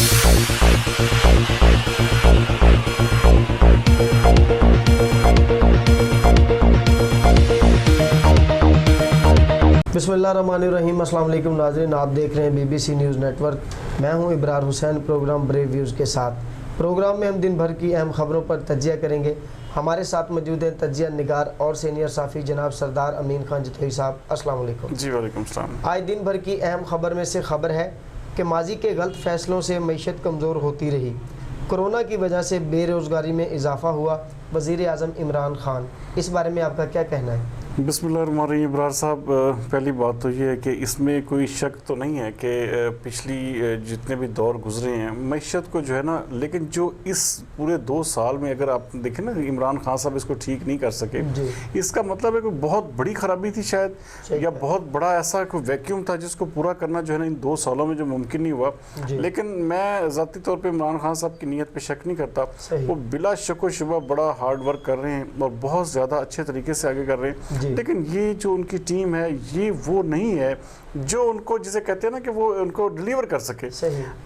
بسم اللہ الرحمن الرحیم۔ السلام علیکم ناظرین، آپ دیکھ رہے ہیں BBC نیوز نیٹ ورک۔ میں ہوں ابرار حسین، پروگرام بریوویوز کے ساتھ۔ پروگرام میں ہم دن بھر کی اہم خبروں پر تجزیہ کریں گے۔ ہمارے ساتھ موجود ہیں تجزیہ نگار اور سینئر صحافی جناب سردار امین خان جتوئی صاحب۔ السلام علیکم۔ جی وعلیکم السلام۔ آج دن بھر کی اہم خبر میں سے خبر ہے کہ ماضی کے غلط فیصلوں سے معیشت کمزور ہوتی رہی، کورونا کی وجہ سے بے روزگاری میں اضافہ ہوا، وزیر اعظم عمران خان۔ اس بارے میں آپ کا کیا کہنا ہے؟ بسم اللہ الرحمن الرحیم۔ ابرار صاحب، پہلی بات تو یہ ہے کہ اس میں کوئی شک تو نہیں ہے کہ پچھلی جتنے بھی دور گزرے ہیں معیشت کو جو ہے نا، لیکن جو اس پورے 2 سال میں اگر آپ دیکھیں نا، عمران خان صاحب اس کو ٹھیک نہیں کر سکے، اس کا مطلب ہے کہ بہت بڑی خرابی تھی شاید، یا بہت بڑا ایسا کوئی ویکیوم تھا جس کو پورا کرنا جو ہے نا ان 2 سالوں میں جو ممکن نہیں ہوا۔ لیکن میں ذاتی طور پہ عمران خان صاحب کی نیت پہ شک نہیں کرتا، وہ بلا شک و شبہ بڑا ہارڈ ورک کر رہے ہیں اور بہت زیادہ اچھے طریقے سے آگے کر رہے ہیں۔ لیکن یہ جو ان کی ٹیم ہے، یہ وہ نہیں ہے جو ان کو جسے کہتے ہیں نا کہ وہ ان کو ڈیلیور کر سکے۔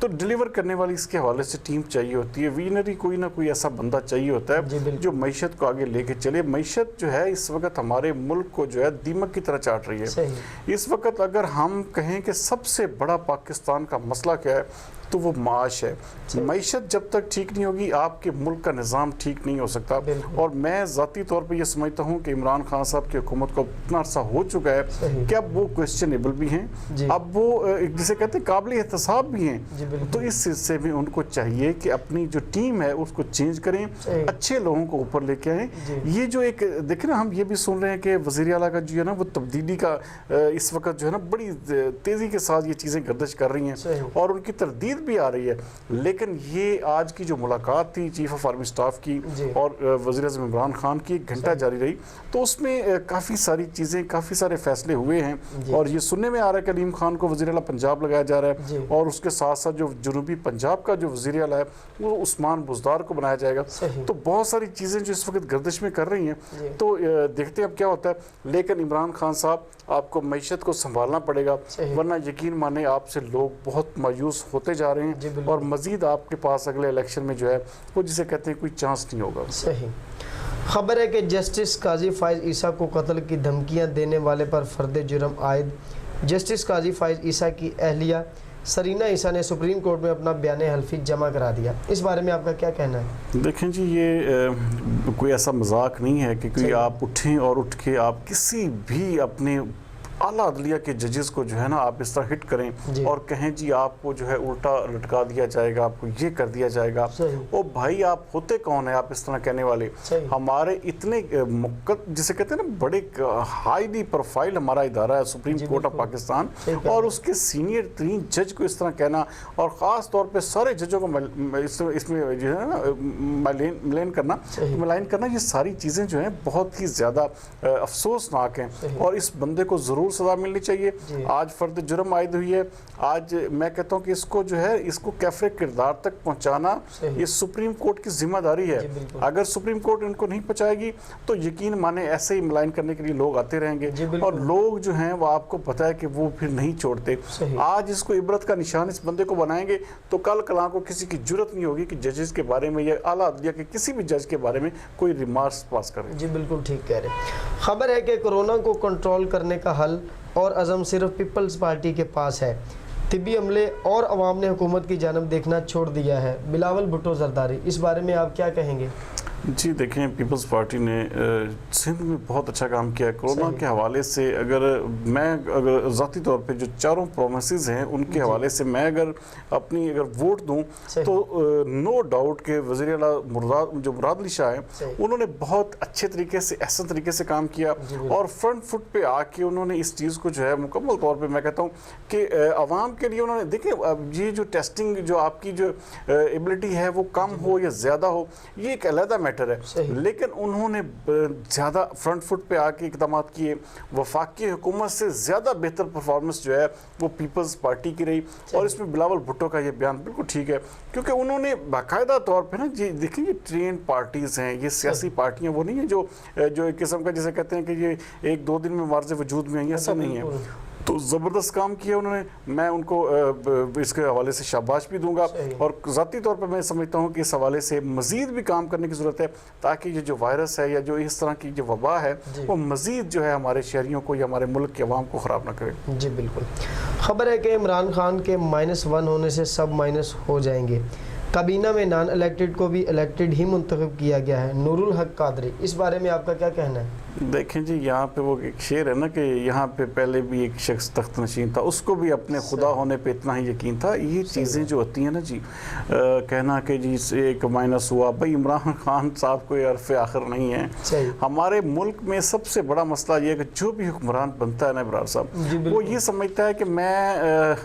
تو ڈیلیور کرنے والی اس کے حوالے سے ٹیم چاہیے ہوتی ہے، وینر ہی کوئی نہ کوئی ایسا بندہ چاہیے ہوتا ہے جو معیشت کو آگے لے کے چلے۔ معیشت جو ہے اس وقت ہمارے ملک کو جو ہے دیمک کی طرح چاٹ رہی ہے۔ اس وقت اگر ہم کہیں کہ سب سے بڑا پاکستان کا مسئلہ کیا ہے تو وہ معاش ہے۔ معیشت جب تک ٹھیک نہیں ہوگی آپ کے ملک کا نظام ٹھیک نہیں ہو سکتا۔ اور میں ذاتی طور پہ یہ سمجھتا ہوں کہ عمران خان صاحب کی حکومت کو اتنا عرصہ ہو چکا ہے کہ اب وہ کوسچنیبل بھی ہیں، اب وہ جسے کہتے ہیں قابل احتساب بھی ہیں۔ تو اس سلسلے میں ان کو چاہیے کہ اپنی جو ٹیم ہے اس کو چینج کریں، اچھے لوگوں کو اوپر لے کے آئیں۔ یہ جو ایک دیکھیں نا، ہم یہ بھی سن رہے ہیں کہ وزیر اعلیٰ کا جو ہے نا وہ تبدیلی کا اس وقت جو ہے نا بڑی تیزی کے ساتھ یہ چیزیں گردش کر رہی ہیں اور ان کی تردید بھی آ رہی ہے۔ لیکن یہ آج کی جو ملاقات تھی چیف آف آرمی سٹاف کی اور وزیر اعظم عمران خان کی 1 گھنٹہ جاری رہی، تو اس میں کافی ساری چیزیں، کافی سارے فیصلے ہوئے ہیں۔ اور یہ سننے میں آ رہا ہے کہ علیم خان کو وزیر اعلیٰ پنجاب لگایا جا رہا ہے، اور اس کے ساتھ ساتھ جو جنوبی پنجاب کا جو وزیر اعلیٰ ہے وہ عثمان بزدار کو بنایا جائے گا۔ تو بہت ساری چیزیں جو اس وقت گردش میں کر رہی ہیں، تو دیکھتے ہیں اب کیا ہوتا ہے۔ لیکن عمران خان صاحب، آپ کو معیشت کو سنبھالنا پڑے گا، ورنہ یقین مانے آپ سے لوگ بہت مایوس ہوتے جا رہے ہیں، اور مزید آپ کے پاس اگلے الیکشن میں جو ہے وہ جسے کہتے ہیں کوئی چانس نہیں ہوگا۔ صحیح خبر ہے کہ جسٹس قاضی فائزعیسی کو قتل کی دھمکیاں دینے والے پر فرد جرم عائد۔ جسٹس قاضی فائزعیسی کی اہلیہ سرینہ عیسیٰ نے سپریم کورٹ میں اپنا بیان حلفی جمع کرا دیا۔ اس بارے میں آپ کا کیا کہنا ہے؟ دیکھیں جی، یہ کوئی ایسا مذاق نہیں ہے کہ کوئی آپ اٹھیں اور اٹھ کے آپ کسی بھی اپنے اعلیٰ عدلیہ کے ججز کو جو ہے نا آپ اس طرح ہٹ کریں اور کہیں جی آپ کو جو ہے الٹا لٹکا دیا جائے گا، آپ کو یہ کر دیا جائے گا۔ او بھائی، آپ ہوتے کون ہیں آپ اس طرح کہنے والے؟ ہمارے اتنے جسے کہتے ہیں نا بڑے ہائیلی پروفائل ہمارا ادارہ ہے سپریم کورٹ آف پاکستان، اور اس کے سینئر ترین جج کو اس طرح کہنا، اور خاص طور پہ سارے ججوں کو اس میں جو ہے نا ملائن کرنا، یہ ساری چیزیں جو ہیں بہت ہی زیادہ افسوسناک ہیں، اور اس بندے کو ضرور سزا ملنی چاہیے۔ آج فرد جرم عائد ہوئی ہے، آج میں کہتا ہوں کہ اس کو جو ہے اس کو کیفر کردار تک پہنچانا یہ سپریم کورٹ کی ذمہ داری ہے۔ اگر سپریم کورٹ ان کو نہیں پہنچائے گی تو یقین مانے ایسے ہی ملائن کرنے کے لیے لوگ آتے رہیں گے، اور لوگ جو ہیں وہ آپ کو پتہ ہے کہ وہ پھر نہیں چھوڑتے۔ آج اس کو عبرت کا نشان اس بندے کو بنائیں گے تو کل کلاں کو کسی کی جرت نہیں ہوگی کہ ججز کے بارے میں یا اعلیٰ عدلیہ کے کسی بھی جج کے بارے میں کوئی ریمارکس پاس کرے۔ جی بالکل ٹھیک کہہ رہے ہیں۔ خبر ہے کہ کورونا کو کنٹرول کرنے کا حل اور عزم صرف پیپلز پارٹی کے پاس ہے۔ طبی عملے اور عوام نے حکومت کی جانب دیکھنا چھوڑ دیا ہے۔ بلاول بھٹو زرداری، اس بارے میں آپ کیا کہیں گے؟ جی دیکھیں، پیپلز پارٹی نے سندھ میں بہت اچھا کام کیا ہے کورونا کے حوالے سے۔ اگر ذاتی طور پہ جو 4 پرومسز ہیں ان کے حوالے سے میں اگر ووٹ دوں تو نو ڈاؤٹ کہ وزیر اعلیٰ جو مراد علی شاہ ہیں انہوں نے بہت اچھے طریقے سے، احسن طریقے سے کام کیا، اور فرنٹ فٹ پہ آ کے انہوں نے اس چیز کو جو ہے مکمل طور پہ میں کہتا ہوں کہ عوام کے لیے انہوں نے دیکھیں، یہ جو ٹیسٹنگ جو آپ کی جو ایبلٹی ہے وہ کم ہو یا زیادہ ہو، یہ ایک علیحدہ میٹر ہے، لیکن انہوں نے زیادہ فرنٹ فٹ پہ آ کے اقدامات کیے۔ وفاقی حکومت سے زیادہ بہتر پرفارمنس جو ہے وہ پیپلز پارٹی کی رہی، اور اس میں بلاول بھٹو کا یہ بیان بالکل ٹھیک ہے، کیونکہ انہوں نے باقاعدہ طور پہ نا دیکھیں یہ ٹرین پارٹیز ہیں، یہ سیاسی پارٹیاں وہ نہیں ہیں جو ایک قسم کا جسے کہتے ہیں کہ یہ 1-2 دن میں معرض وجود میں ہیں، ایسا نہیں ہے۔ تو زبردست کام کیا انہوں نے، میں ان کو اس کے حوالے سے شاباش بھی دوں گا، اور ذاتی طور پر میں سمجھتا ہوں کہ اس حوالے سے مزید بھی کام کرنے کی ضرورت ہے تاکہ یہ جو وائرس ہے یا جو اس طرح کی جو وبا ہے وہ مزید جو ہے ہمارے شہریوں کو یا ہمارے ملک کے عوام کو خراب نہ کرے۔ جی بالکل۔ خبر ہے کہ عمران خان کے -1 ہونے سے سب مائنس ہو جائیں گے، کابینہ میں نان الیکٹڈ کو بھی الیکٹڈ ہی منتخب کیا گیا ہے، نور الحق قادری، اس بارے میں آپ کا کیا کہنا ہے؟ دیکھیں جی، یہاں پہ وہ ایک شعر ہے نا کہ یہاں پہ پہلے بھی ایک شخص تخت نشین تھا، اس کو بھی اپنے خدا ہونے پہ اتنا ہی یقین تھا۔ یہ چیزیں جو ہوتی ہیں نا جی، کہنا کہ جی ایک مائنس ہوا، بھائی عمران خان صاحب کوئی عرف آخر نہیں ہے۔ ہمارے ملک میں سب سے بڑا مسئلہ یہ ہے کہ جو بھی حکمران بنتا ہے نا ابرار صاحب، وہ یہ سمجھتا ہے کہ میں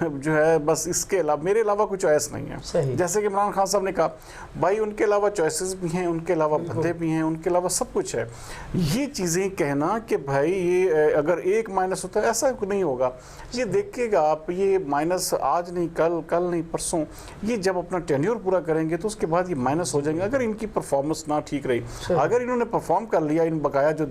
جو ہے بس اس کے علاوہ میرے علاوہ کچھ چوائس نہیں ہے۔ جیسے کہ عمران خان صاحب نے کہا بھائی ان کے علاوہ چوائسز بھی ہیں، ان کے علاوہ بندے بھی ہیں، ان کے علاوہ سب کچھ ہے۔ یہ چیزیں کہنا کہ بھائی یہ اگر ایک مائنس ہوتا ہے ایسا نہیں ہوگا، یہ دیکھیے گا آپ، یہ مائنس آج نہیں کل نہیں پرسوں، یہ جب اپنا ٹینیور پورا کریں گے تو اس کے بعد یہ مائنس ہو جائیں گے۔ اگر ان کی پرفارمنس نہ ٹھیک رہی، اگر انہوں نے پرفارم کر لیا ان بقایا جو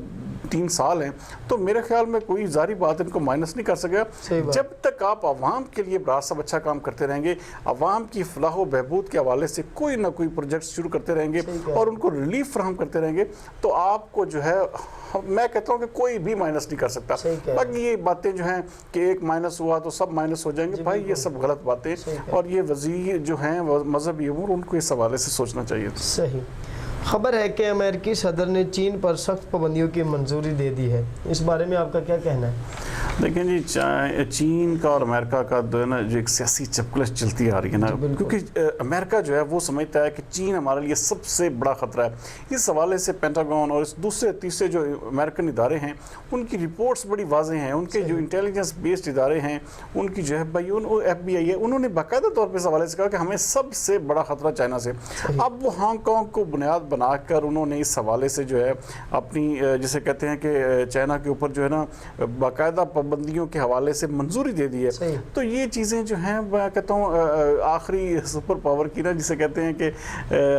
3 سال ہیں، تو میرے خیال میں کوئی ظاہری بات ان کو مائنس نہیں کر سکے۔ جب تک آپ عوام کے لیے برار صاحب اچھا کام کرتے رہیں گے، عوام کی فلاح و بہبود کے حوالے سے کوئی نہ کوئی پروجیکٹ شروع کرتے رہیں گے اور ان کو ریلیف فراہم کرتے رہیں گے، تو آپ کو جو ہے میں کہتا ہوں کہ کوئی بھی مائنس نہیں کر سکتا۔ باقی یہ باتیں جو ہیں کہ ایک مائنس ہوا تو سب مائنس ہو جائیں گے، بھائی یہ سب غلط باتیں، اور یہ وزیر جو ہیں مذہبی امور، ان کو اس حوالے سے سوچنا چاہیے۔ صحیح۔ خبر ہے کہ امریکی صدر نے چین پر سخت پابندیوں کی منظوری دے دی ہے، اس بارے میں آپ کا کیا کہنا ہے؟ دیکھیں جی، چین کا اور امریکہ کا جو ہے نا جو ایک سیاسی چپکلش چلتی آ رہی ہے نا، کیونکہ امریکہ جو ہے وہ سمجھتا ہے کہ چین ہمارے لیے سب سے بڑا خطرہ ہے۔ اس حوالے سے پینٹاگون اور اس دوسرے تیسرے جو امریکن ادارے ہیں ان کی رپورٹس بڑی واضح ہیں، ان کے جو انٹیلیجنس بیسڈ ادارے ہیں ان کی جو ہے FBI ہے، انہوں نے باقاعدہ طور پہ اس حوالے سے کہا کہ ہمیں سب سے بڑا خطرہ چائنا سے۔ اب وہ ہانگ کانگ کو بنیاد بنا کر انہوں نے اس حوالے سے جو ہے اپنی جسے کہتے ہیں کہ چائنا کے اوپر جو ہے نا باقاعدہ پابندیوں کے حوالے سے منظوری دے دی ہے۔ تو یہ چیزیں جو ہیں میں کہتا ہوں آخری سپر پاور کی نا جسے کہتے ہیں کہ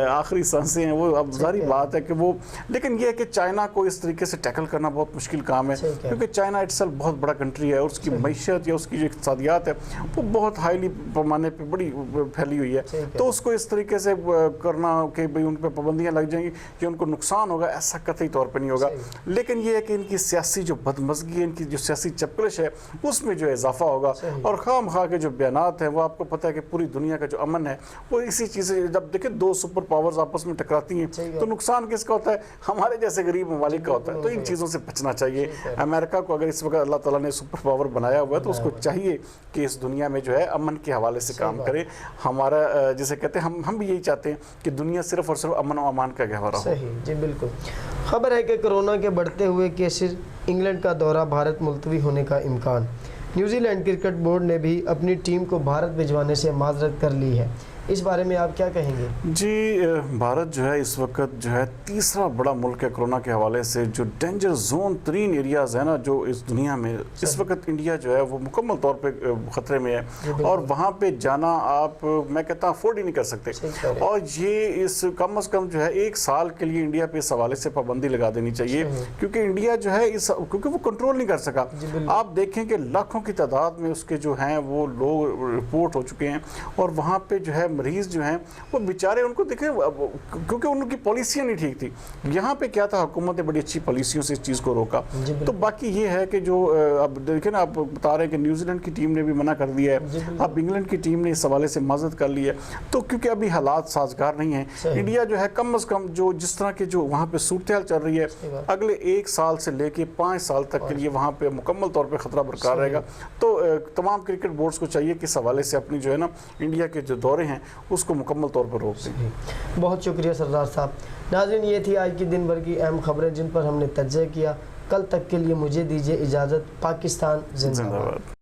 آخری سانسیں ہیں، وہ اب ظاہری بات ہے کہ وہ، لیکن یہ ہے کہ چائنا کو اس طریقے سے ٹیکل کرنا بہت مشکل کام ہے، کیونکہ چائنا اٹسیلف بہت بڑا کنٹری ہے اور اس کی معیشت یا اس کی جو اقتصادیات ہے وہ بہت ہائیلی پیمانے پہ بڑی پھیلی ہوئی ہے۔ تو اس کو اس طریقے سے کرنا کہ بھئی ان پہ پابندیاں لگ جائیں گی کہ ان کو نقصان ہوگا، ایسا قطعی طور پہ نہیں ہوگا۔ لیکن یہ ہے کہ ان کی سیاسی جو بدمزگی ہے، ان کی جو سیاسی چپکلش ہے، اس میں جو اضافہ ہوگا، اور خام خواہ کے جو بیانات ہیں وہ آپ کو پتہ ہے کہ پوری دنیا کا جو امن ہے وہ اسی چیز سے، جب دیکھیں 2 سپر پاورز آپس میں ٹکراتی ہیں تو نقصان کس کا ہوتا ہے؟ ہمارے جیسے غریب ممالک کا ہوتا ہے۔ تو ان چیزوں سے بچنا چاہیے۔ امریکہ کو اگر اس وقت اللہ تعالیٰ نے سپر پاور بنایا ہوا ہے تو اس کو چاہیے کہ اس دنیا میں جو ہے امن کے حوالے سے کام کرے۔ ہمارا جسے کہتے ہیں ہم بھی یہی چاہتے ہیں کہ دنیا صرف اور صرف امن و امان کا گہوارہ ہو۔ صحیح، جی بالکل۔ خبر ہے کہ کورونا کے بڑھتے ہوئے کیسز، انگلینڈ کا دورہ بھارت ملتوی ہونے کا امکان۔ نیوزی لینڈ کرکٹ بورڈ نے بھی اپنی ٹیم کو بھارت بھجوانے سے معذرت کر لی ہے، اس بارے میں آپ کیا کہیں گے؟ جی، بھارت جو ہے اس وقت جو ہے تیسرا بڑا ملک ہے کورونا کے حوالے سے، جو ڈینجر زون ترین ایریاز ہیں نا جو اس دنیا میں، اس وقت انڈیا جو ہے وہ مکمل طور پہ خطرے میں ہے، اور وہاں پہ جانا آپ میں کہتا ہوں افورڈ ہی نہیں کر سکتے، اور یہ اس کم از کم جو ہے 1 سال کے لیے انڈیا پہ اس حوالے سے پابندی لگا دینی چاہیے، کیونکہ انڈیا جو ہے کیونکہ وہ کنٹرول نہیں کر سکا۔ آپ دیکھیں کہ لاکھوں کی تعداد میں اس کے جو ہیں وہ لوگ رپورٹ ہو چکے ہیں، اور وہاں پہ جو ہے مریض جو ہیں وہ بیچارے، ان کو دیکھیں کیونکہ ان کی پالیسیاں نہیں ٹھیک تھی۔ یہاں پہ کیا تھا، حکومت نے بڑی اچھی پالیسیوں سے اس چیز کو روکا۔ تو باقی یہ ہے کہ جو اب دیکھیں نا، آپ بتا رہے ہیں کہ نیوزی لینڈ کی ٹیم نے بھی منع کر دیا ہے، اب انگلینڈ کی ٹیم نے اس حوالے سے معذرت کر لی ہے، تو کیونکہ ابھی حالات سازگار نہیں ہیں۔ انڈیا جو ہے کم از کم جو جس طرح کے جو وہاں پہ صورتحال چل رہی ہے، اگلے 1 سال سے لے کے 5 سال تک کے لیے وہاں پہ مکمل طور پہ خطرہ برقرار رہے گا۔ تو تمام کرکٹ بورڈز کو چاہیے کہ اس حوالے سے اپنی جو ہے نا انڈیا کے جو دورے ہیں اس کو مکمل طور پر روک دیں۔ بہت شکریہ سردار صاحب۔ ناظرین، یہ تھی آج کی دن بھر کی اہم خبریں جن پر ہم نے تجزیہ کیا۔ کل تک کے لیے مجھے دیجیے اجازت۔ پاکستان زندہ باد۔